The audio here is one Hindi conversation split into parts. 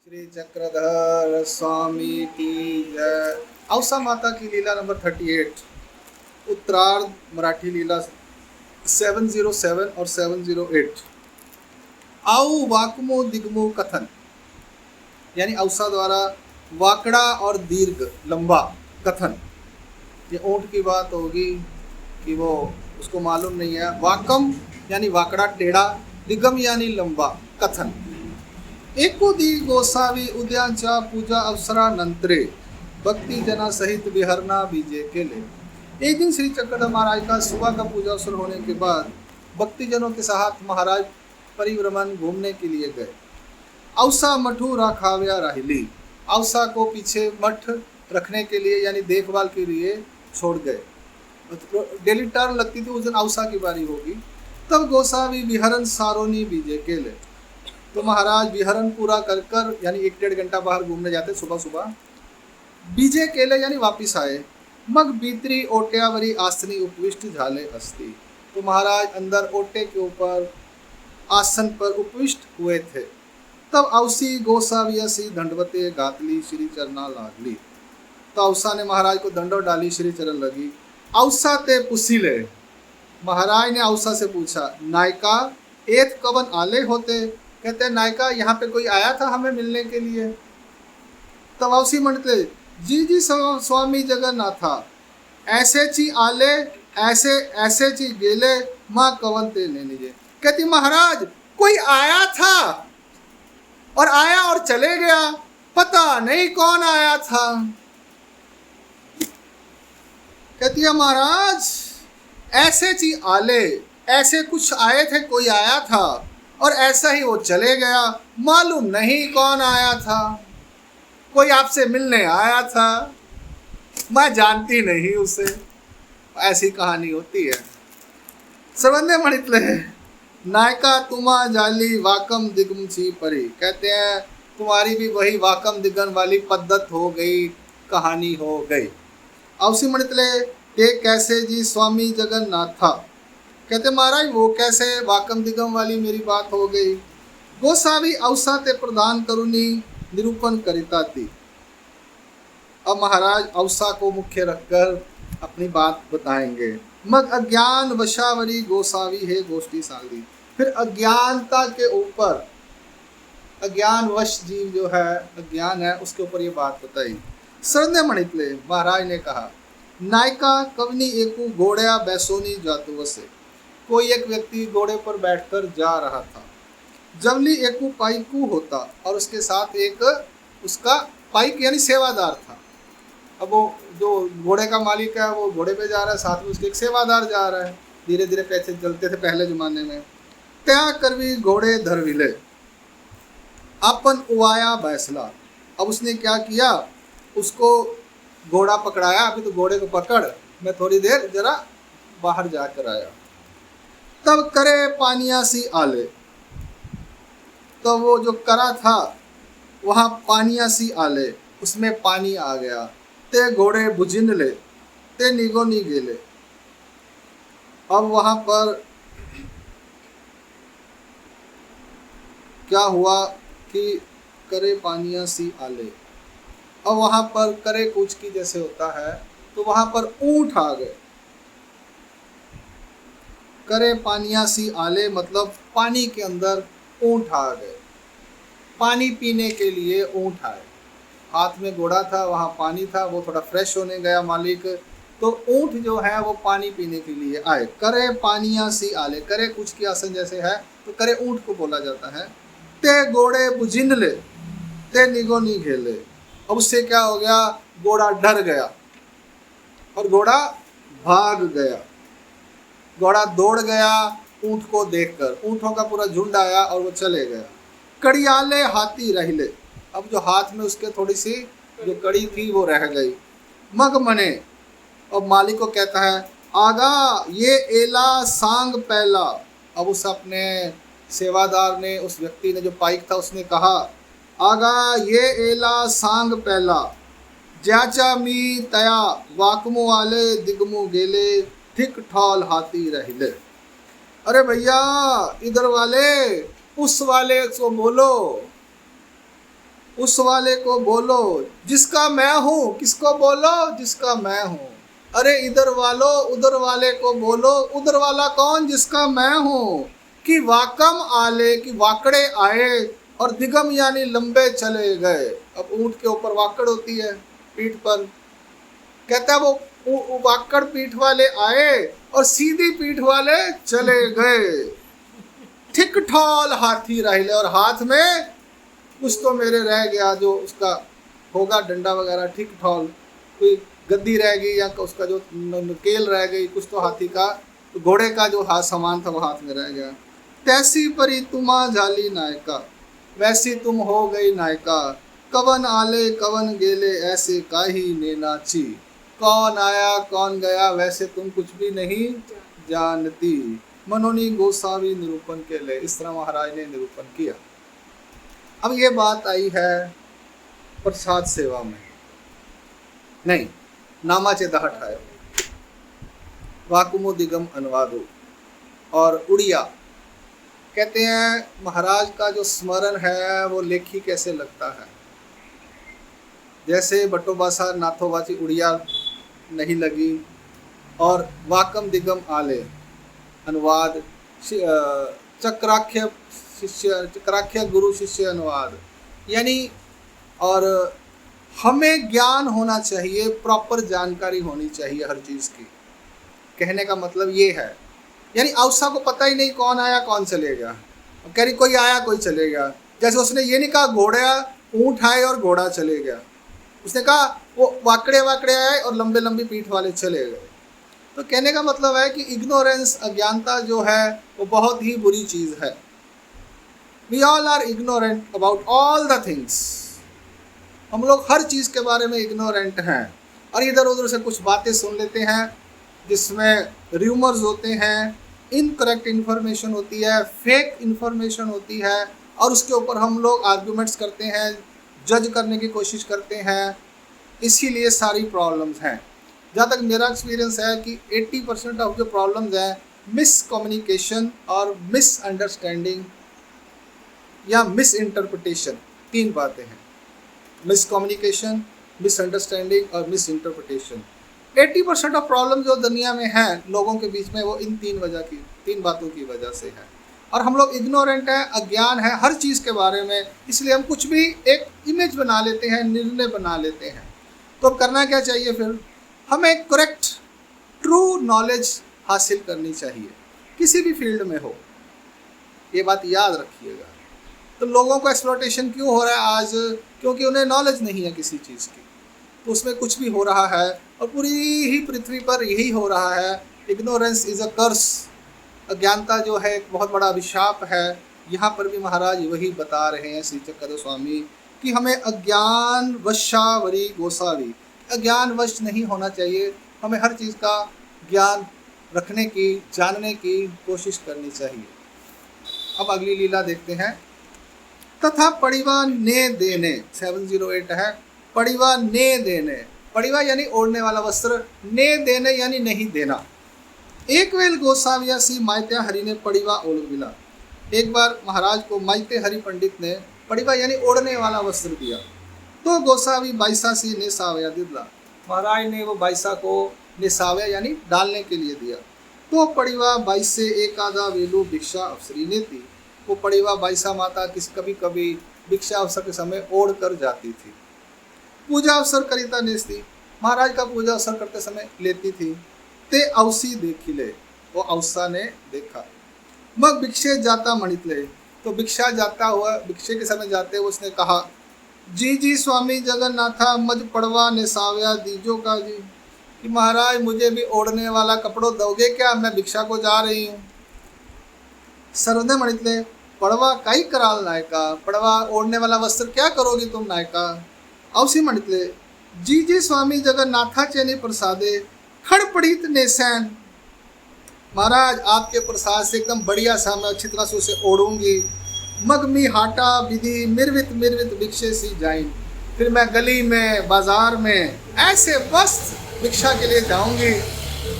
श्री चक्रधर स्वामी की जय। औसा माता की लीला नंबर 38, उत्तरार्ध, मराठी लीला 707 और 708। आउ वाकमो दिगमो कथन, यानी औसा द्वारा वाकड़ा और दीर्घ लंबा कथन। ये ऊंट की बात होगी कि वो उसको मालूम नहीं है। वाकम यानी वाकड़ा टेढ़ा, दिगम यानी लंबा कथन। एको दी गोसावी उद्याच्या पूजा अवसरा नंतरे भक्ति जना सहित विहरना बीजे केले। एक दिन श्री चक्रधर महाराज का सुबह का पूजा अवसर होने के बाद भक्तिजनों के साथ महाराज परिभ्रमण घूमने के लिए गए। औसा मठू राखाव्या राहिली, औसा को पीछे मठ रखने के लिए यानी देखभाल के लिए छोड़ गए। डेली टर्न लगती थी, उस दिन औसा की बारी होगी। तब गोसावी विहरन सारोनी बीजे केले, तो महाराज विहरण पूरा कर कर यानी 1-1.5 घंटा बाहर घूमने जाते सुबह सुबह। बीजे केले यानी वापिस आए। मग बीतरी ओट्यावरी आसनी उपविष्ट झाले अस्ति, तो महाराज अंदर ओटे के ऊपर आसन पर उपविष्ट हुए थे। तब औसी गोसावियसी दंडवते गातली श्री चरना लागली, तो औसा ने महाराज को दंडो डाली, श्री चरण लगी। औसा ते पुसीले, महाराज ने औसा से पूछा, नायका एत कवन आले होते। कहते हैं, नायका यहाँ पे कोई आया था हमें मिलने के लिए। तब औसी मंडले, जी स्वामी जगन्नाथा, ऐसे ची आले ऐसे ऐसे ची गेले माँ कवन ते ले लीजिए। कहती महाराज कोई आया था और आया और चले गया, पता नहीं कौन आया था। कहती है महाराज ऐसे ची आले, ऐसे कुछ आए थे, कोई आया था और ऐसा ही वो चले गया, मालूम नहीं कौन आया था। कोई आपसे मिलने आया था, मैं जानती नहीं उसे। ऐसी कहानी होती है। सर्वन्य मणितले नायका तुमा जाली वाकम दिगम सी परी, कहते हैं तुम्हारी भी वही वाकम दिगन वाली पद्धत हो गई, कहानी हो गई। औसी मणितले ते कैसे जी स्वामी जगन्नाथा, कहते महाराज वो कैसे वाकम दिगम वाली मेरी बात हो गई। गोसावी औसा ते प्रदान करुणी निरूपण करिता थी। अब महाराज औसा को मुख्य रखकर अपनी बात बताएंगे। मग अज्ञान वशावरी गोसावी है गोष्ठी साली, फिर अज्ञानता के ऊपर, अज्ञान वश जीव जो है अज्ञान है उसके ऊपर ये बात बताई। सरने मणितले महाराज ने कहा, नायका कवनी एकू घोड़या बैसोनी जातु से, कोई एक व्यक्ति घोड़े पर बैठकर जा रहा था। जवली एकू पाइकू होता, और उसके साथ एक उसका पाइक यानी सेवादार था। अब वो जो घोड़े का मालिक है वो घोड़े पे जा रहा है, साथ में उसके एक सेवादार जा रहा है। धीरे धीरे पैसे चलते थे पहले ज़माने में। त्या करवी घोड़े धरविले अपन उवाया बैसला, अब उसने क्या किया, उसको घोड़ा पकड़ाया। अभी तो घोड़े को पकड़, मैं थोड़ी देर जरा बाहर जाकर आया। तब करे पानिया सी आले, तो वो जो करा था वहाँ पानिया सी आले, उसमें पानी आ गया। ते घोड़े बुझिन ले ते निगो नी गेले, अब वहाँ पर क्या हुआ कि करे पानिया सी आले, अब वहाँ पर करे कुछ की जैसे होता है, तो वहाँ पर ऊँट आ गए। करे पानिया सी आले मतलब पानी के अंदर ऊँट आ गए, पानी पीने के लिए ऊँट आए। हाथ में घोड़ा था, वहाँ पानी था, वो थोड़ा फ्रेश होने गया मालिक, तो ऊँट जो है वो पानी पीने के लिए आए। करे पानिया सी आले, करे कुछ की आसन जैसे है तो करे ऊँट को बोला जाता है। ते घोड़े बुझिन ले ते निगो नी घेले, अब उससे क्या हो गया, घोड़ा डर गया और घोड़ा भाग गया। घोड़ा दौड़ गया ऊँट को देखकर, ऊँटों का पूरा झुंड आया और वो चले गया। कड़ियाले हाथी रहले, अब जो हाथ में उसके थोड़ी सी जो कड़ी थी वो रह गई। मग मने, अब मालिक को कहता है, आगा ये एला सांग पहला, अब उस अपने सेवादार ने, उस व्यक्ति ने जो पाइक था उसने कहा, आगा ये एला सांग पहला ज्याचा मी तया वाकमो आले दिगमो गेले ठीक ठाल हाथी रहले। अरे भैया इधर वाले उस वाले को बोलो, उस वाले को बोलो जिसका मैं हूँ। किसको बोलो? जिसका मैं हूँ। अरे इधर वालो उधर वाले को बोलो। उधर वाला कौन? जिसका मैं हूँ। कि वाकम आले, कि वाकड़े आए, और दिगम यानी लंबे चले गए। अब ऊंट के ऊपर वाकड़ होती है पीठ पर, कहता है वो वाकड़ पीठ वाले आए और सीधी पीठ वाले चले गए। ठीक ठौल हाथी राहिले, और हाथ में कुछ तो मेरे रह गया जो उसका होगा डंडा वगैरह। ठीक ठौल कोई गद्दी रह गई या उसका जो नकेल रह गई, कुछ तो हाथी का घोड़े का जो हाथ सामान था वो हाथ में रह गया। तैसी परी तुमा झाली नायका, वैसी तुम हो गई नायका। कवन आले कवन गेले, ऐसे काही ने नाची। कौन आया कौन गया, वैसे तुम कुछ भी नहीं जानती। मनोनी गोसावी निरूपण के लिए, इस तरह महाराज ने निरूपण किया। अब ये बात आई है प्रसाद सेवा में, नहीं नामाचे दहठायो, वाकुमो दिगम अनुवादो और उड़िया। कहते हैं महाराज का जो स्मरण है वो लेखी कैसे लगता है। जैसे बटोबासा नाथोबाची उड़िया नहीं लगी, और वाकम दिगम आले अनुवाद, चक्राख्य शिष्य, चक्राख्य गुरु शिष्य अनुवाद, यानी और हमें ज्ञान होना चाहिए, प्रॉपर जानकारी होनी चाहिए हर चीज़ की। कहने का मतलब ये है, यानी औसा को पता ही नहीं कौन आया कौन चले गया। कह रही कोई आया कोई चले गया। जैसे उसने ये नहीं कहा घोड़ा ऊँट आए और घोड़ा चले गया, उसने कहा वो वाकड़े वाकड़े आए और लंबे लंबी पीठ वाले चले गए। तो कहने का मतलब है कि इग्नोरेंस, अज्ञानता जो है वो बहुत ही बुरी चीज़ है। We all are ignorant about all the things. हम लोग हर चीज़ के बारे में इग्नोरेंट हैं, और इधर उधर से कुछ बातें सुन लेते हैं जिसमें र्यूमर्स होते हैं, इनकरेक्ट इन्फॉर्मेशन होती है, फेक इन्फॉर्मेशन होती है, और उसके ऊपर हम लोग आर्ग्यूमेंट्स करते हैं, जज करने की कोशिश करते हैं। इसीलिए सारी प्रॉब्लम्स हैं। जहाँ तक मेरा एक्सपीरियंस है कि 80% ऑफ जो प्रॉब्लम्स हैं मिस कम्युनिकेशन और मिस अंडरस्टैंडिंग या मिस इंटरप्रिटेशन, तीन बातें हैं। मिस कम्युनिकेशन, मिस अंडरस्टैंडिंग और मिस इंटरप्रिटेशन। 80% ऑफ प्रॉब्लम जो दुनिया में है लोगों के बीच में, वो इन तीन बातों की वजह से है। और हम लोग इग्नोरेंट हैं, अज्ञान है हर चीज़ के बारे में, इसलिए हम कुछ भी एक इमेज बना लेते हैं, निर्णय बना लेते हैं। तो अब करना क्या चाहिए फिर? हमें करेक्ट ट्रू नॉलेज हासिल करनी चाहिए, किसी भी फील्ड में हो। ये बात याद रखिएगा। तो लोगों को एक्सप्लॉयटेशन क्यों हो रहा है आज? क्योंकि उन्हें नॉलेज नहीं है किसी चीज़ की, तो उसमें कुछ भी हो रहा है, और पूरी ही पृथ्वी पर यही हो रहा है। इग्नोरेंस इज़ अ कर्स। अज्ञानता जो है एक बहुत बड़ा अभिशाप है। यहाँ पर भी महाराज वही बता रहे हैं श्री चक्रधर स्वामी कि हमें अज्ञान वशावरी गोसावी, अज्ञान वश नहीं होना चाहिए। हमें हर चीज़ का ज्ञान रखने की, जानने की कोशिश करनी चाहिए। अब अगली लीला देखते हैं। तथा पड़िवा ने देने, 708 है। पड़िवा ने देने, पड़िवा यानी ओढ़ने वाला वस्त्र, ने देने यानी नहीं देना। एक वेल गोसाविया सी माइत्या हरि ने पड़िवा ओढ़ मिला। एक बार महाराज को माइत्य हरि पंडित ने पड़िवा यानी ओढ़ने वाला वस्त्र दिया। तो गोसावी बाईसा सी ने सावया दिला, महाराज ने वो बाईसा को निसावया यानी डालने के लिए दिया। तो पड़िवा बाईस से एक आधा वेलू भिक्षा अवसरी ने थी। वो पड़िवा बाईसा माता कभी कभी भिक्षा अवसर के समय ओढ़ कर जाती थी। पूजा अवसर करिता नेस्ती, महाराज का पूजा अवसर करते समय लेती थी। ते अवसी देखी ले, वो अवसा ने देखा। मग भिक्षे जाता मणित ले, तो भिक्षा जाता हुआ, भिक्षे के समय जाते हुए उसने कहा, जी जी स्वामी जगन्नाथा मज पड़वा ने सावया दीजो का जी, कि महाराज मुझे भी ओढ़ने वाला कपड़ों दोगे क्या, मैं भिक्षा को जा रही हूँ। सर्वदे मणित ले, पड़वा काई कराल नायका, पड़वा ओढ़ने वाला वस्त्र क्या करोगी तुम नायका। अवसी मणित ले, जी जी स्वामी जगन्नाथा चेनी प्रसादे खड़पड़ित नेसैन, महाराज आपके प्रसाद से एकदम बढ़िया सा मैं अच्छी तरह से उसे ओढ़ूंगी। मगमी हाटा विधि मिर्वित मिर्वित भिक्षे सी जाइन, फिर मैं गली में बाजार में ऐसे बस भिक्षा के लिए जाऊंगी,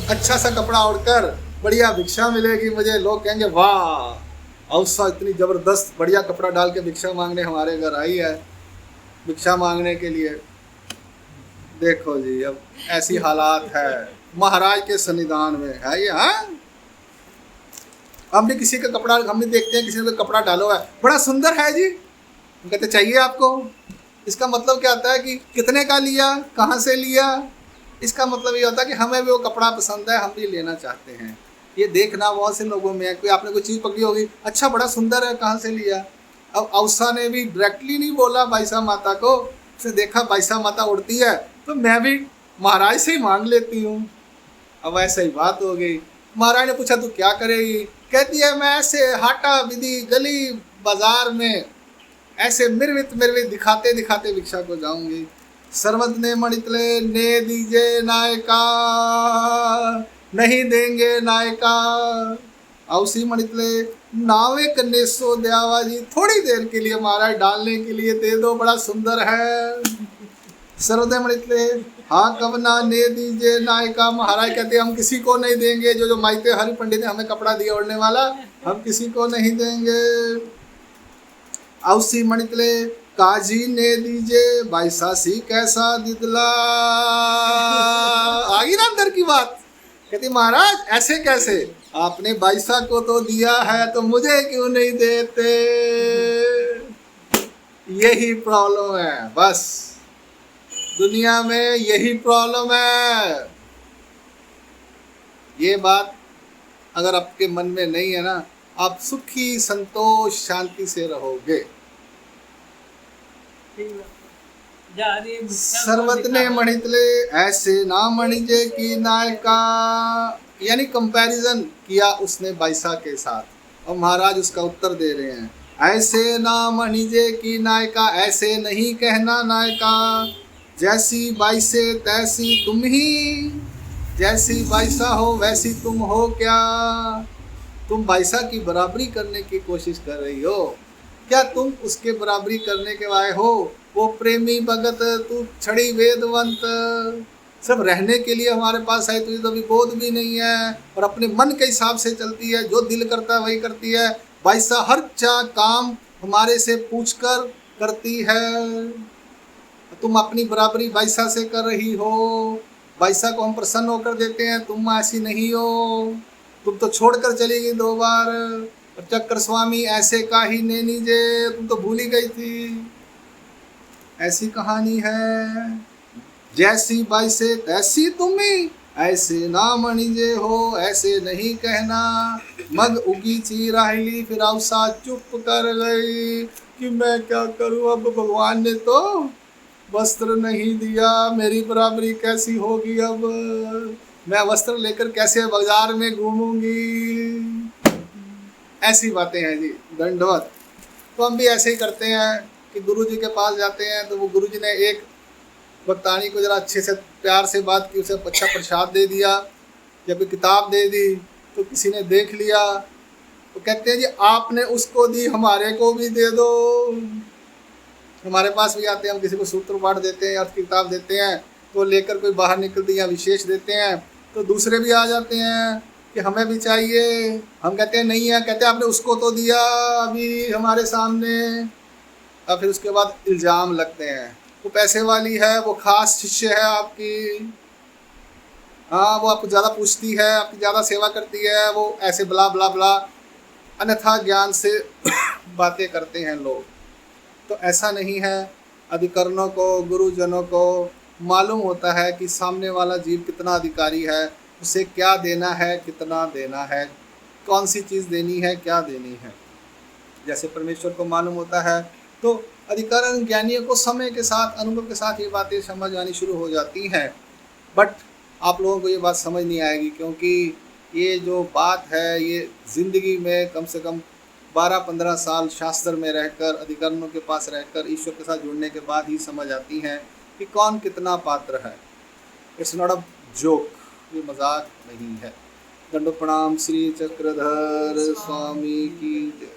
अच्छा सा कपड़ा ओढ़कर बढ़िया भिक्षा मिलेगी मुझे। लोग कहेंगे वाह अवसा इतनी ज़बरदस्त बढ़िया कपड़ा डाल के भिक्षा मांगने हमारे घर आई है। भिक्षा मांगने के लिए। देखो जी, अब ऐसी हालात है महाराज के सन्निधान में है ये। हाँ, हम भी किसी का कपड़ा, हम भी देखते हैं किसी ने कपड़ा डालो है, बड़ा सुंदर है जी, कहते चाहिए आपको। इसका मतलब क्या होता है कि कितने का लिया, कहाँ से लिया। इसका मतलब ये होता है कि हमें भी वो कपड़ा पसंद है, हम भी लेना चाहते हैं। ये देखना बहुत से लोगों में है, कोई आपने कोई चीज़ पकड़ी होगी, अच्छा बड़ा सुंदर है, कहाँ से लिया। अब औसा ने भी डायरेक्टली नहीं बोला बाईसा माता को, उसने देखा बाईसा माता उड़ती है तो मैं भी महाराज से ही मांग लेती हूँ। अब ऐसा ही बात हो गई। महाराज ने पूछा तू क्या करेगी, कहती है मैं ऐसे हाटा विधि गली बाजार में ऐसे मिर्वित मिर्वित दिखाते दिखाते भिक्षा को जाऊंगी। सर्वत ने मणितले ने दीजिए नायका, नहीं देंगे नायका। औसी मणितले नावे कन्ने सो द्यावा जी, थोड़ी देर के लिए महाराज डालने के लिए दे दो, बड़ा सुंदर है। सर्वदय मणितले हाँ कब ना ने दीजिए नायका। महाराज कहते हम किसी को नहीं देंगे, जो माइते हरि पंडित ने हमें कपड़ा दिया ओढ़ने वाला, हम किसी को नहीं देंगे। औसी मणितले काजी ने दीजिए बाईसासी कैसा दिदला। आगी ना अंदर की बात। कहती महाराज ऐसे कैसे, आपने बाईसा को तो दिया है तो मुझे क्यों नहीं देते। यही प्रॉब्लम है, बस दुनिया में यही प्रॉब्लम है। ये बात अगर आपके मन में नहीं है ना, आप सुखी संतोष शांति से रहोगे। सर्वत ने मणितले ऐसे ना मणिजे की नायका, यानी कंपैरिजन किया उसने बाईसा के साथ और महाराज उसका उत्तर दे रहे हैं। ऐसे ना मणिजे की नायका, ऐसे नहीं कहना नायका। जैसी बाईसे तैसी तुम ही, जैसी बाईसा हो वैसी तुम हो क्या। तुम बाईसा की बराबरी करने की कोशिश कर रही हो क्या, तुम उसके बराबरी करने के आए हो। वो प्रेमी भगत तू छड़ी वेदवंत, सब रहने के लिए हमारे पास आई, तुझे तो अभी बोध भी नहीं है और अपने मन के हिसाब से चलती है, जो दिल करता है वही करती है। बाईसा हर काम हमारे से पूछकर करती है, तुम अपनी बराबरी बाईसा से कर रही हो। बाईसा को हम प्रसन्न होकर देते हैं, तुम ऐसी नहीं हो, तुम तो छोड़कर चली गई 2 बार। और चक्कर स्वामी ऐसे का ही ने नीजे, तुम तो भूल ही गई थी। ऐसी कहानी है। जैसी बाईसे तैसी तुम ही, ऐसे ना मणिजे हो, ऐसे नहीं कहना। मग उगी चिराहली फिर अवसा चुप कर गई कि मैं क्या करूं, अब भगवान ने तो वस्त्र नहीं दिया, मेरी बराबरी कैसी होगी। अब मैं वस्त्र लेकर कैसे बाजार में घूमूंगी। ऐसी बातें हैं जी, दंडवत। तो हम भी ऐसे ही करते हैं कि गुरुजी के पास जाते हैं तो वो गुरुजी ने एक भक्तानी को ज़रा अच्छे से प्यार से बात की, उसे अच्छा प्रसाद दे दिया या फिर किताब दे दी, तो किसी ने देख लिया तो कहते हैं जी आपने उसको दी, हमारे को भी दे दो। हमारे पास भी आते हैं, हम किसी को सूत्र पाठ देते हैं या किताब देते हैं तो लेकर कोई बाहर निकलते हैं या विशेष देते हैं तो दूसरे भी आ जाते हैं कि हमें भी चाहिए। हम कहते हैं नहीं है, कहते हैं आपने उसको तो दिया अभी हमारे सामने। और फिर उसके बाद इल्ज़ाम लगते हैं वो पैसे वाली है, वो खास शिष्य है आपकी, हाँ वो आपको ज़्यादा पूछती है, आपकी ज़्यादा सेवा करती है, वो ऐसे बला बला बला अन्यथा ज्ञान से बातें करते हैं लोग। तो ऐसा नहीं है। अधिकरणों को, गुरुजनों को मालूम होता है कि सामने वाला जीव कितना अधिकारी है, उसे क्या देना है, कितना देना है, कौन सी चीज़ देनी है, क्या देनी है। जैसे परमेश्वर को मालूम होता है तो अधिकरण ज्ञानियों को समय के साथ, अनुभव के साथ ये बातें समझ आनी शुरू हो जाती हैं। बट आप लोगों को ये बात समझ नहीं आएगी क्योंकि ये जो बात है ये ज़िंदगी में कम से कम 12-15 साल शास्त्र में रहकर, अधिकरणों के पास रहकर, ईश्वर के साथ जुड़ने के बाद ही समझ आती हैं कि कौन कितना पात्र है। इट्स नॉट अ जोक, ये मजाक नहीं है। दंडो प्रणाम। श्री चक्रधर स्वामी की जय।